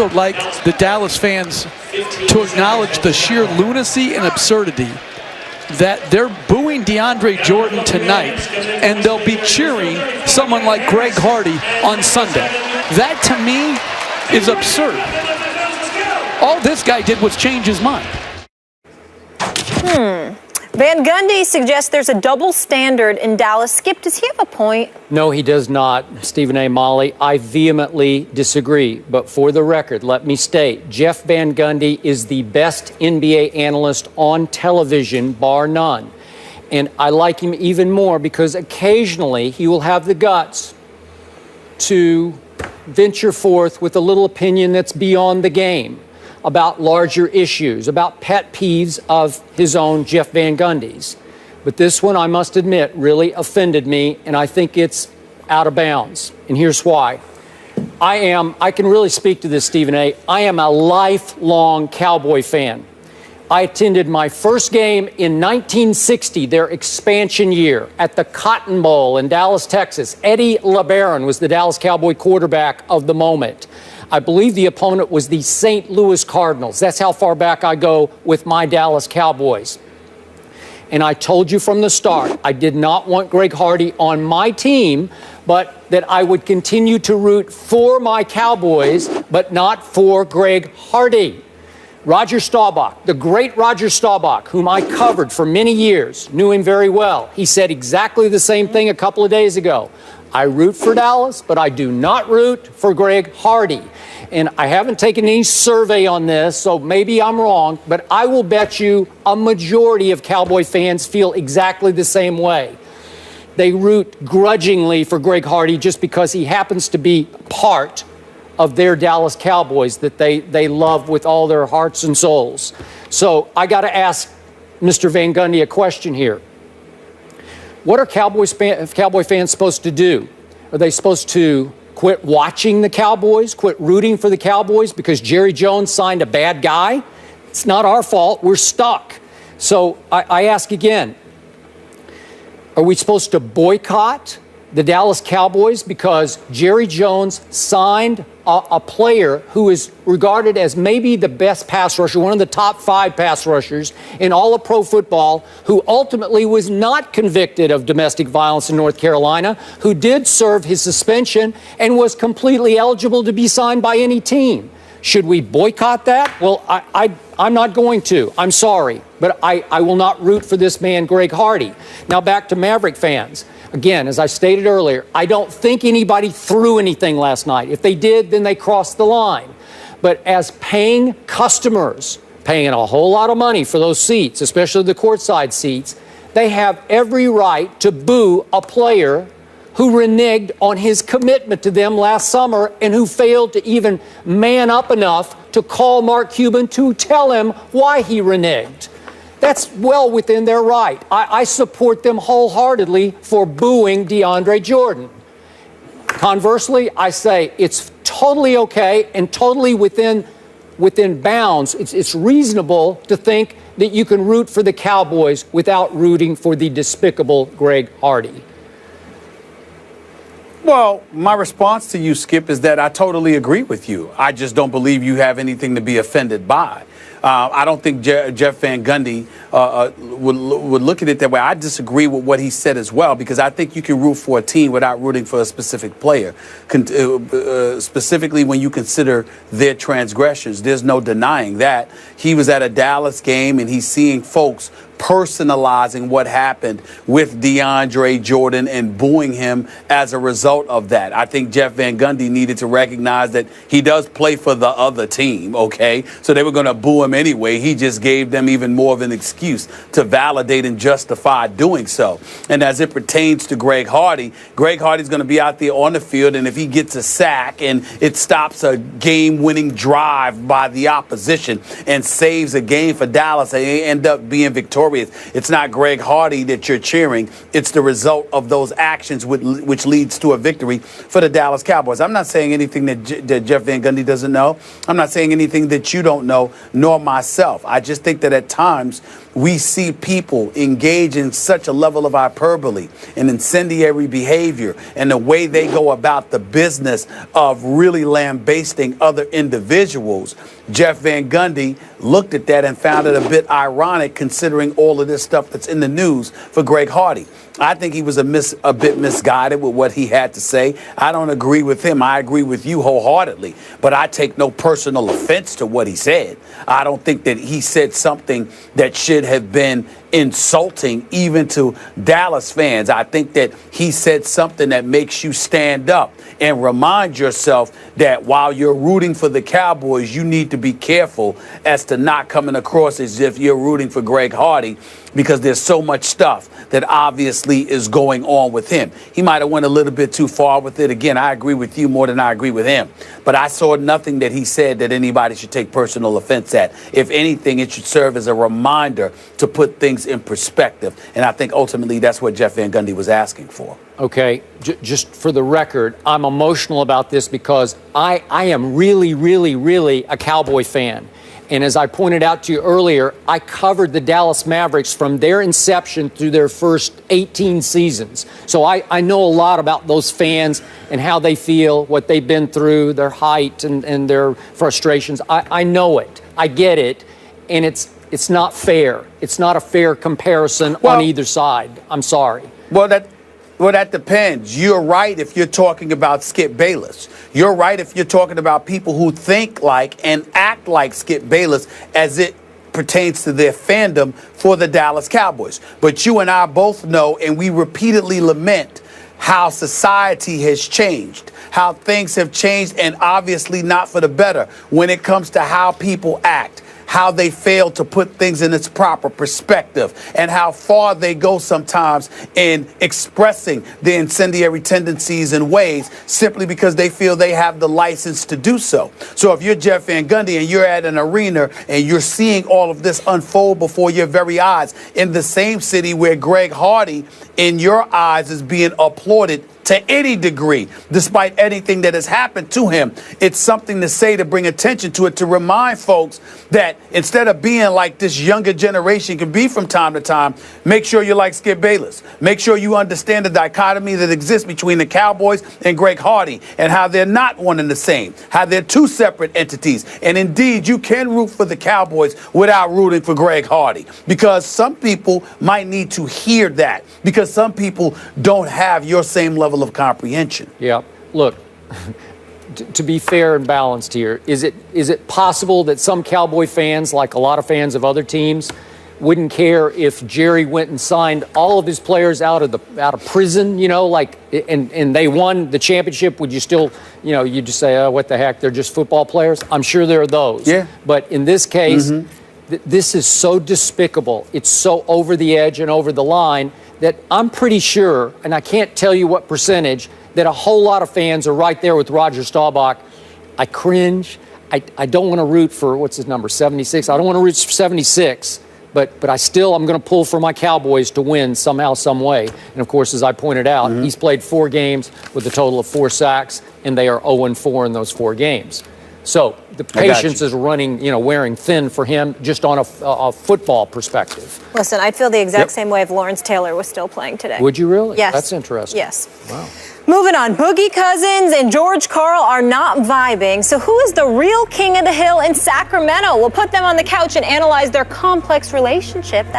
also like the Dallas fans to acknowledge the sheer lunacy and absurdity that they're booing DeAndre Jordan tonight and they'll be cheering someone like Greg Hardy on Sunday. That, to me, is absurd. All this guy did was change his mind. Van Gundy suggests there's a double standard in Dallas. Skip, does he have a point? No, he does not, Stephen A. Molly. I vehemently disagree. But for the record, let me state, Jeff Van Gundy is the best NBA analyst on television, bar none. And I like him even more because occasionally he will have the guts to venture forth with a little opinion that's beyond the game, about larger issues, about pet peeves of his own, Jeff Van Gundy's. But this one, I must admit, really offended me, and I think it's out of bounds. And here's why. I can really speak to this, Stephen A. I am a lifelong Cowboy fan. I attended my first game in 1960, their expansion year, at the Cotton Bowl in Dallas, Texas. Eddie LeBaron was the Dallas Cowboy quarterback of the moment. I believe the opponent was the St. Louis Cardinals. That's how far back I go with my Dallas Cowboys. And I told you from the start, I did not want Greg Hardy on my team, but that I would continue to root for my Cowboys, but not for Greg Hardy. Roger Staubach, the great Roger Staubach, whom I covered for many years, knew him very well. He said exactly the same thing a couple of days ago. I root for Dallas, but I do not root for Greg Hardy. And I haven't taken any survey on this, so maybe I'm wrong, but I will bet you a majority of Cowboy fans feel exactly the same way. They root grudgingly for Greg Hardy just because he happens to be part of their Dallas Cowboys that they love with all their hearts and souls. So I got to ask Mr. Van Gundy a question here. What are Cowboy fans supposed to do? Are they supposed to quit watching the Cowboys, quit rooting for the Cowboys because Jerry Jones signed a bad guy? It's not our fault. We're stuck. So I ask again, are we supposed to boycott the Dallas Cowboys because Jerry Jones signed a player who is regarded as maybe the best pass rusher, one of the top 5 pass rushers in all of pro football, who ultimately was not convicted of domestic violence in North Carolina, who did serve his suspension and was completely eligible to be signed by any team? Should we boycott that? Well, I'm not going to. I'm sorry. But I will not root for this man, Greg Hardy. Now back to Maverick fans. Again, as I stated earlier, I don't think anybody threw anything last night. If they did, then they crossed the line. But as paying customers, paying a whole lot of money for those seats, especially the courtside seats, they have every right to boo a player who reneged on his commitment to them last summer and who failed to even man up enough to call Mark Cuban to tell him why he reneged. That's well within their right. I support them wholeheartedly for booing DeAndre Jordan. Conversely, I say it's totally okay and totally within bounds. It's reasonable to think that you can root for the Cowboys without rooting for the despicable Greg Hardy. Well, my response to you, Skip, is that I totally agree with you. I just don't believe you have anything to be offended by. I don't think Jeff Van Gundy would look at it that way. I disagree with what he said as well, because I think you can root for a team without rooting for a specific player, specifically when you consider their transgressions. There's no denying that. He was at a Dallas game and he's seeing folks personalizing what happened with DeAndre Jordan and booing him as a result of that. I think Jeff Van Gundy needed to recognize that he does play for the other team, okay? So they were going to boo him anyway. He just gave them even more of an excuse to validate and justify doing so. And as it pertains to Greg Hardy's going to be out there on the field, and if he gets a sack and it stops a game-winning drive by the opposition and saves a game for Dallas and they end up being victorious, it's not Greg Hardy that you're cheering. It's the result of those actions which leads to a victory for the Dallas Cowboys. I'm not saying anything that Jeff Van Gundy doesn't know. I'm not saying anything that you don't know, nor myself. I just think that at times we see people engage in such a level of hyperbole and incendiary behavior and the way they go about the business of really lambasting other individuals, Jeff Van Gundy looked at that and found it a bit ironic considering all of this stuff that's in the news for Greg Hardy. I think he was a bit misguided with what he had to say. I don't agree with him. I agree with you wholeheartedly, but I take no personal offense to what he said. I don't think that he said something that should have been insulting even to Dallas fans. I think that he said something that makes you stand up and remind yourself that while you're rooting for the Cowboys, you need to be careful as to not coming across as if you're rooting for Greg Hardy, because there's so much stuff that obviously is going on with him. He might have went a little bit too far with it. Again, I agree with you more than I agree with him. But I saw nothing that he said that anybody should take personal offense at. If anything, it should serve as a reminder to put things in perspective. And I think ultimately that's what Jeff Van Gundy was asking for. Okay, just for the record, I'm emotional about this because I am really, really, really a Cowboy fan. And as I pointed out to you earlier, I covered the Dallas Mavericks from their inception through their first 18 seasons. So I know a lot about those fans and how they feel, what they've been through, their height and their frustrations. I know it. I get it. And it's not fair. It's not a fair comparison on either side. I'm sorry. Well, that depends. You're right if you're talking about Skip Bayless. You're right if you're talking about people who think like and act like Skip Bayless as it pertains to their fandom for the Dallas Cowboys. But you and I both know, and we repeatedly lament, how society has changed, how things have changed, and obviously not for the better when it comes to how people act, how they fail to put things in its proper perspective, and how far they go sometimes in expressing their incendiary tendencies and ways simply because they feel they have the license to do so. So if you're Jeff Van Gundy and you're at an arena and you're seeing all of this unfold before your very eyes in the same city where Greg Hardy, in your eyes, is being applauded to any degree, despite anything that has happened to him, it's something to say, to bring attention to it, to remind folks that instead of being like this younger generation can be from time to time, make sure you're like Skip Bayless. Make sure you understand the dichotomy that exists between the Cowboys and Greg Hardy and how they're not one and the same, how they're two separate entities. And indeed, you can root for the Cowboys without rooting for Greg Hardy, because some people might need to hear that, because some people don't have your same level of comprehension. Yeah. Look, to be fair and balanced here, is it possible that some Cowboy fans, like a lot of fans of other teams, wouldn't care if Jerry went and signed all of his players out of prison, and they won the championship? Would you still, you just say, oh, what the heck, they're just football players? I'm sure there are those. Yeah. But in this case, this is so despicable. It's so over the edge and over the line that I'm pretty sure, and I can't tell you what percentage, that a whole lot of fans are right there with Roger Staubach. I cringe. I don't want to root for, what's his number, 76? I don't want to root for 76, but I'm going to pull for my Cowboys to win somehow, some way. And, of course, as I pointed out, he's played 4 games with a total of 4 sacks, and they are 0-4 in those 4 games. So the patience is running, wearing thin for him just on a football perspective. Listen, I feel the exact same way if Lawrence Taylor was still playing today. Would you really? Yes. That's interesting. Yes. Wow. Moving on, Boogie Cousins and George Karl are not vibing. So who is the real king of the hill in Sacramento? We'll put them on the couch and analyze their complex relationship. That's